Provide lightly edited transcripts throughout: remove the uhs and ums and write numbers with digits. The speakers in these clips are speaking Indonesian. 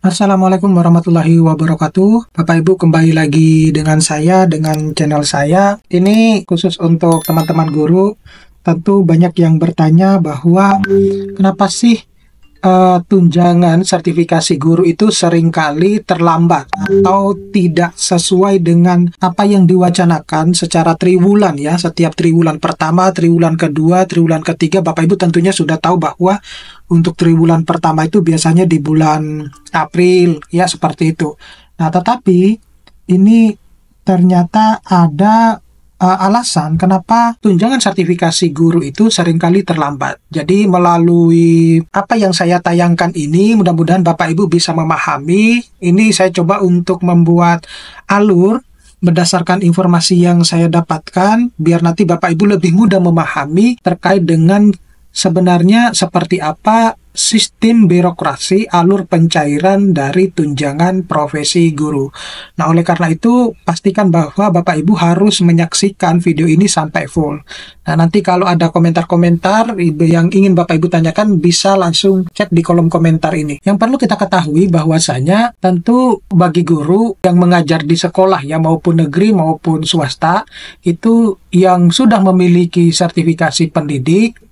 Assalamualaikum warahmatullahi wabarakatuh. Bapak Ibu kembali lagi dengan saya, dengan channel saya. Ini khusus untuk teman-teman guru. Tentu banyak yang bertanya bahwa kenapa sih tunjangan sertifikasi guru itu seringkali terlambat atau tidak sesuai dengan apa yang diwacanakan secara triwulan ya. Setiap triwulan pertama, triwulan kedua, triwulan ketiga, Bapak Ibu tentunya sudah tahu bahwa untuk triwulan pertama itu biasanya di bulan April ya, seperti itu. Nah, tetapi ini ternyata ada alasan kenapa tunjangan sertifikasi guru itu seringkali terlambat. Jadi melalui apa yang saya tayangkan ini, mudah-mudahan Bapak Ibu bisa memahami. Ini saya coba untuk membuat alur berdasarkan informasi yang saya dapatkan, biar nanti Bapak Ibu lebih mudah memahami terkait dengan sebenarnya seperti apa sistem birokrasi alur pencairan dari tunjangan profesi guru. Nah, oleh karena itu, pastikan bahwa Bapak Ibu harus menyaksikan video ini sampai full. Nah, nanti kalau ada komentar-komentar yang ingin Bapak Ibu tanyakan, bisa langsung cek di kolom komentar ini. Yang perlu kita ketahui bahwasanya, tentu bagi guru yang mengajar di sekolah, ya maupun negeri maupun swasta, itu yang sudah memiliki sertifikasi pendidik,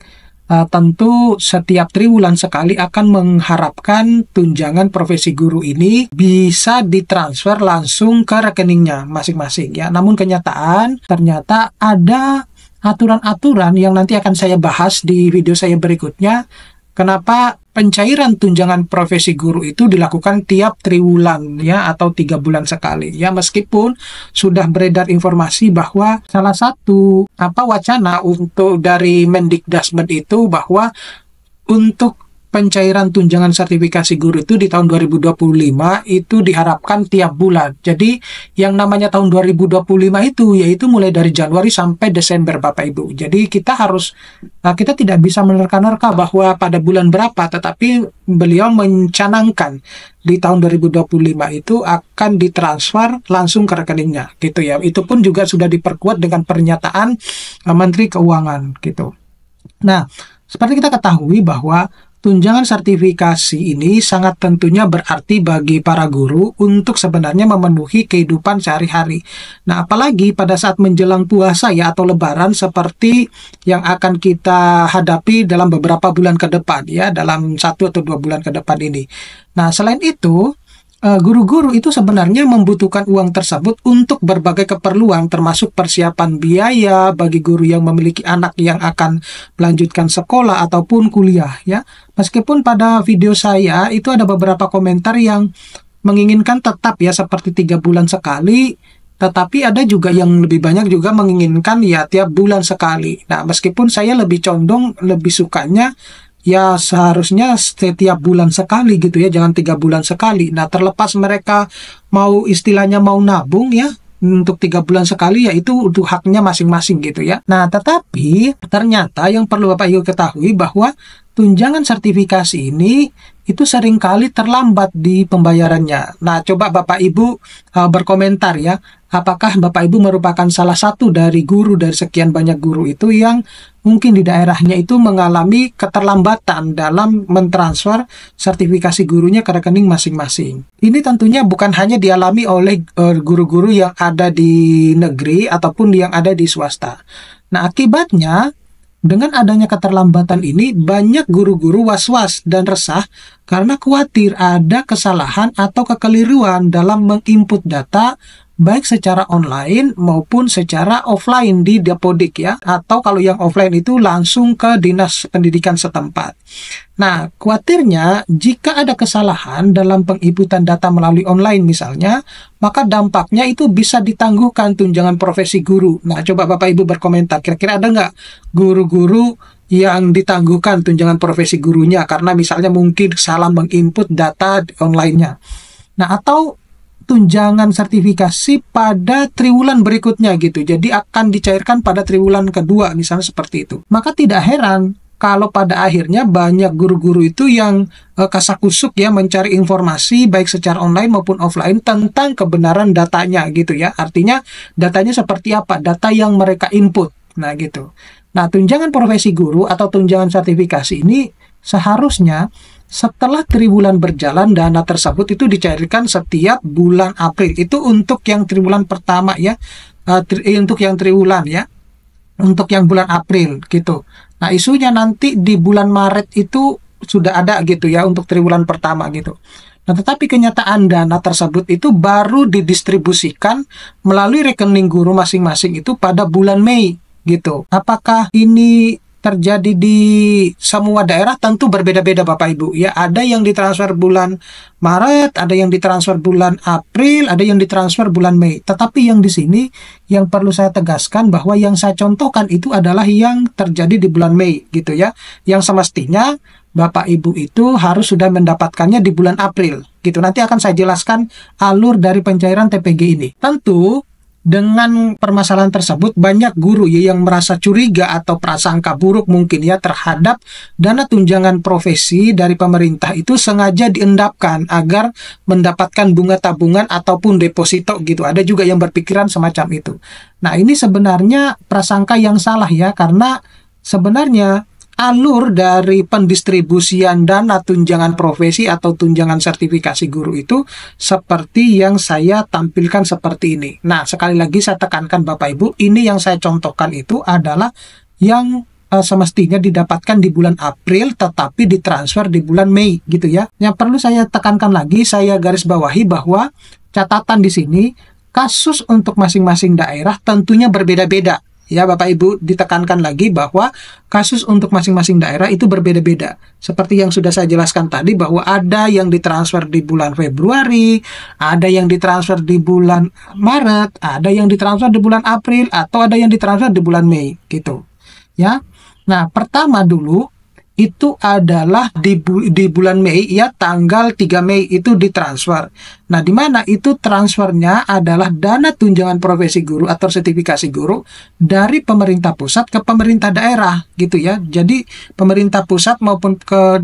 tentu setiap triwulan sekali akan mengharapkan tunjangan profesi guru ini bisa ditransfer langsung ke rekeningnya masing-masing ya. Namun kenyataan ternyata ada aturan-aturan yang nanti akan saya bahas di video saya berikutnya. Kenapa pencairan tunjangan profesi guru itu dilakukan tiap triwulan ya, atau 3 bulan sekali ya, meskipun sudah beredar informasi bahwa salah satu wacana untuk dari Mendikdasmen itu bahwa untuk pencairan tunjangan sertifikasi guru itu di tahun 2025 itu diharapkan tiap bulan. Jadi yang namanya tahun 2025 itu yaitu mulai dari Januari sampai Desember Bapak Ibu. Jadi kita tidak bisa menerka-nerka bahwa pada bulan berapa, tetapi beliau mencanangkan di tahun 2025 itu akan ditransfer langsung ke rekeningnya gitu ya. Itu pun juga sudah diperkuat dengan pernyataan Menteri Keuangan gitu. Nah, seperti kita ketahui bahwa tunjangan sertifikasi ini sangat tentunya berarti bagi para guru untuk sebenarnya memenuhi kehidupan sehari-hari. Nah, apalagi pada saat menjelang puasa ya, atau lebaran seperti yang akan kita hadapi dalam beberapa bulan ke depan ya, dalam 1 atau 2 bulan ke depan ini. Nah, selain itu, guru-guru itu sebenarnya membutuhkan uang tersebut untuk berbagai keperluan, termasuk persiapan biaya bagi guru yang memiliki anak yang akan melanjutkan sekolah ataupun kuliah ya. Meskipun pada video saya itu ada beberapa komentar yang menginginkan tetap ya seperti 3 bulan sekali, tetapi ada juga yang lebih banyak juga menginginkan ya tiap bulan sekali. Nah, meskipun saya lebih condong, lebih sukanya ya seharusnya setiap bulan sekali gitu ya, jangan 3 bulan sekali. Nah, terlepas mereka mau istilahnya mau nabung ya, untuk 3 bulan sekali ya itu untuk haknya masing-masing gitu ya. Nah, tetapi ternyata yang perlu Bapak Ibu ketahui bahwa tunjangan sertifikasi ini itu seringkali terlambat di pembayarannya. Nah, coba Bapak Ibu berkomentar ya, apakah Bapak Ibu merupakan salah satu dari guru dari sekian banyak guru itu yang mungkin di daerahnya itu mengalami keterlambatan dalam mentransfer sertifikasi gurunya ke rekening masing-masing. Ini tentunya bukan hanya dialami oleh guru-guru yang ada di negeri ataupun yang ada di swasta. Nah, akibatnya dengan adanya keterlambatan ini, banyak guru-guru was-was dan resah karena khawatir ada kesalahan atau kekeliruan dalam menginput data baik secara online maupun secara offline di Dapodik ya, atau kalau yang offline itu langsung ke dinas pendidikan setempat. Nah, khawatirnya jika ada kesalahan dalam penginputan data melalui online misalnya, maka dampaknya itu bisa ditangguhkan tunjangan profesi guru. Nah, coba Bapak Ibu berkomentar, kira-kira ada nggak guru-guru yang ditangguhkan tunjangan profesi gurunya karena misalnya mungkin salah menginput data online-nya. Nah, atau tunjangan sertifikasi pada triwulan berikutnya gitu. Jadi akan dicairkan pada triwulan kedua misalnya seperti itu. Maka tidak heran kalau pada akhirnya banyak guru-guru itu yang kasakusuk ya mencari informasi baik secara online maupun offline tentang kebenaran datanya gitu ya. Artinya datanya seperti apa? Data yang mereka input. Nah gitu. Nah, tunjangan profesi guru atau tunjangan sertifikasi ini seharusnya setelah triwulan berjalan dana tersebut itu dicairkan setiap bulan April. Itu untuk yang triwulan pertama ya, untuk yang triwulan ya, untuk yang bulan April gitu. Nah, isunya nanti di bulan Maret itu sudah ada gitu ya untuk triwulan pertama gitu. Nah, tetapi kenyataan dana tersebut itu baru didistribusikan melalui rekening guru masing-masing itu pada bulan Mei gitu. Apakah ini terjadi di semua daerah? Tentu berbeda-beda Bapak Ibu ya. Ada yang ditransfer bulan Maret, ada yang ditransfer bulan April, ada yang ditransfer bulan Mei. Tetapi yang di sini yang perlu saya tegaskan bahwa yang saya contohkan itu adalah yang terjadi di bulan Mei gitu ya. Yang semestinya Bapak Ibu itu harus sudah mendapatkannya di bulan April gitu. Nanti akan saya jelaskan alur dari pencairan TPG ini. Tentu dengan permasalahan tersebut banyak guru ya yang merasa curiga atau prasangka buruk mungkin ya terhadap dana tunjangan profesi dari pemerintah itu sengaja diendapkan agar mendapatkan bunga tabungan ataupun deposito gitu. Ada juga yang berpikiran semacam itu. Nah, ini sebenarnya prasangka yang salah ya, karena sebenarnya alur dari pendistribusian dana tunjangan profesi atau tunjangan sertifikasi guru itu seperti yang saya tampilkan seperti ini. Nah, sekali lagi saya tekankan Bapak Ibu, ini yang saya contohkan itu adalah yang semestinya didapatkan di bulan April tetapi ditransfer di bulan Mei gitu ya. Yang perlu saya tekankan lagi, saya garis bawahi bahwa catatan di sini kasus untuk masing-masing daerah tentunya berbeda-beda. Ya Bapak Ibu, ditekankan lagi bahwa kasus untuk masing-masing daerah itu berbeda-beda. Seperti yang sudah saya jelaskan tadi bahwa ada yang ditransfer di bulan Februari, ada yang ditransfer di bulan Maret, ada yang ditransfer di bulan April, atau ada yang ditransfer di bulan Mei gitu. Ya. Nah, pertama dulu itu adalah di bulan Mei ya, tanggal 3 Mei itu ditransfer. Nah, di mana itu transfernya adalah dana tunjangan profesi guru atau sertifikasi guru dari pemerintah pusat ke pemerintah daerah gitu ya. Jadi pemerintah pusat maupun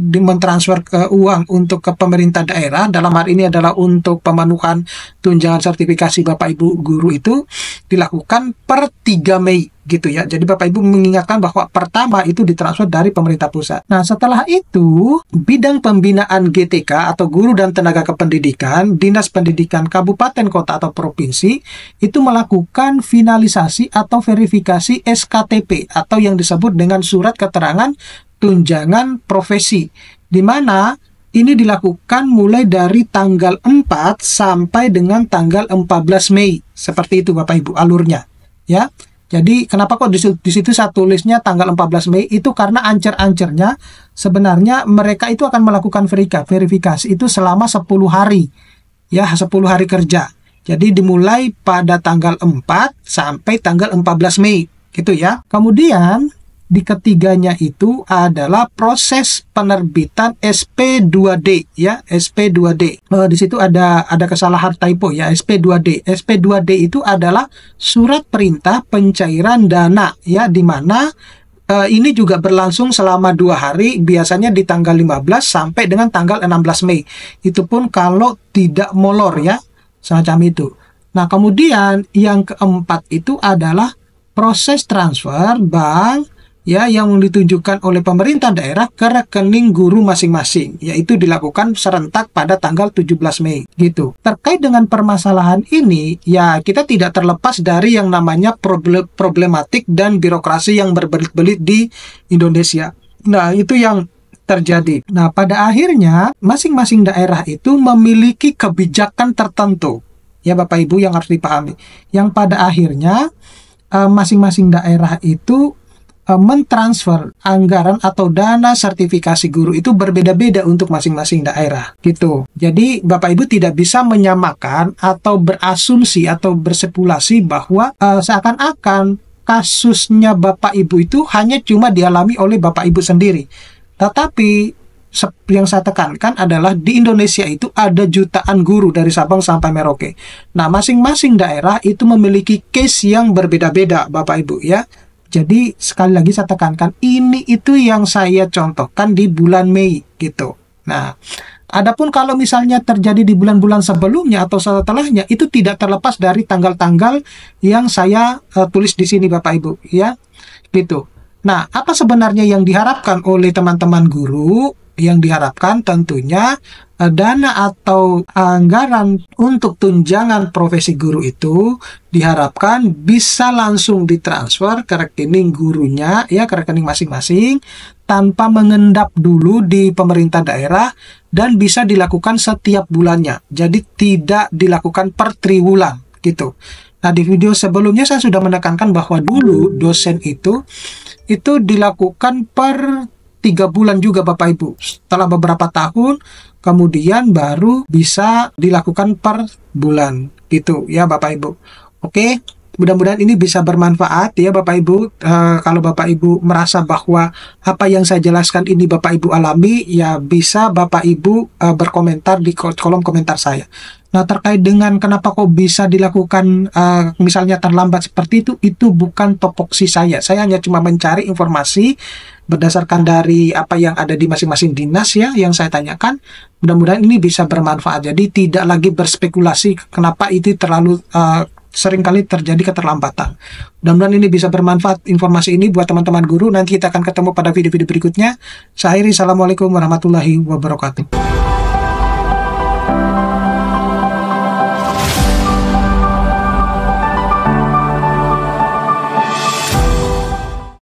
mentransfer ke uang untuk ke pemerintah daerah, dalam hal ini adalah untuk pemenuhan tunjangan sertifikasi Bapak Ibu guru itu dilakukan per 3 Mei gitu ya. Jadi Bapak Ibu mengingatkan bahwa pertama itu ditransfer dari pemerintah pusat. Nah, setelah itu bidang pembinaan GTK atau guru dan tenaga kependidikan, Dinas Pendidikan Kabupaten Kota atau Provinsi itu melakukan finalisasi atau verifikasi SKTP atau yang disebut dengan surat keterangan tunjangan profesi, di mana ini dilakukan mulai dari tanggal 4 sampai dengan tanggal 14 Mei. Seperti itu Bapak Ibu alurnya ya. Jadi kenapa kok di situ saya tulisnya tanggal 14 Mei itu karena ancer-ancernya sebenarnya mereka itu akan melakukan verifikasi itu selama 10 hari. Ya, 10 hari kerja. Jadi dimulai pada tanggal 4 sampai tanggal 14 Mei gitu ya. Kemudian di ketiganya itu adalah proses penerbitan SP2D ya, SP2D. Di situ ada kesalahan typo ya, SP2D. SP2D itu adalah surat perintah pencairan dana ya, di mana ini juga berlangsung selama 2 hari, biasanya di tanggal 15 sampai dengan tanggal 16 Mei. Itu pun kalau tidak molor ya, semacam itu. Nah, kemudian yang keempat itu adalah proses transfer bank ya yang ditunjukkan oleh pemerintah daerah ke rekening guru masing-masing, yaitu dilakukan serentak pada tanggal 17 Mei gitu. Terkait dengan permasalahan ini ya, kita tidak terlepas dari yang namanya problematik dan birokrasi yang berbelit-belit di Indonesia. Nah, itu yang terjadi. Nah, pada akhirnya masing-masing daerah itu memiliki kebijakan tertentu ya Bapak Ibu yang harus dipahami, yang pada akhirnya masing-masing daerah itu mentransfer anggaran atau dana sertifikasi guru itu berbeda-beda untuk masing-masing daerah gitu. Jadi Bapak Ibu tidak bisa menyamakan atau berasumsi atau berspekulasi bahwa seakan-akan kasusnya Bapak Ibu itu hanya cuma dialami oleh Bapak Ibu sendiri. Tetapi yang saya tekankan adalah di Indonesia itu ada jutaan guru dari Sabang sampai Merauke. Nah, masing-masing daerah itu memiliki case yang berbeda-beda Bapak Ibu ya. Jadi sekali lagi saya tekankan, ini itu yang saya contohkan di bulan Mei gitu. Nah, adapun kalau misalnya terjadi di bulan-bulan sebelumnya atau setelahnya, itu tidak terlepas dari tanggal-tanggal yang saya tulis di sini Bapak Ibu ya. Gitu. Nah, apa sebenarnya yang diharapkan oleh teman-teman guru? Yang diharapkan tentunya dana atau anggaran untuk tunjangan profesi guru itu diharapkan bisa langsung ditransfer ke rekening gurunya, ya, ke rekening masing-masing, tanpa mengendap dulu di pemerintah daerah, dan bisa dilakukan setiap bulannya. Jadi tidak dilakukan per triwulan gitu. Nah, di video sebelumnya saya sudah menekankan bahwa dulu dosen itu dilakukan per 3 bulan juga Bapak Ibu. Setelah beberapa tahun, kemudian baru bisa dilakukan per bulan gitu ya Bapak Ibu. Oke, mudah-mudahan ini bisa bermanfaat ya Bapak Ibu. Kalau Bapak Ibu merasa bahwa apa yang saya jelaskan ini Bapak Ibu alami, ya bisa Bapak Ibu berkomentar di kolom komentar saya. Nah, terkait dengan kenapa kok bisa dilakukan misalnya terlambat seperti itu bukan topoksi saya. Saya hanya cuma mencari informasi berdasarkan dari apa yang ada di masing-masing dinas ya, yang saya tanyakan. Mudah-mudahan ini bisa bermanfaat. Jadi tidak lagi berspekulasi kenapa itu terlalu seringkali terjadi keterlambatan. Mudah-mudahan ini bisa bermanfaat informasi ini buat teman-teman guru. Nanti kita akan ketemu pada video-video berikutnya. Saya akhiri, assalamualaikum warahmatullahi wabarakatuh.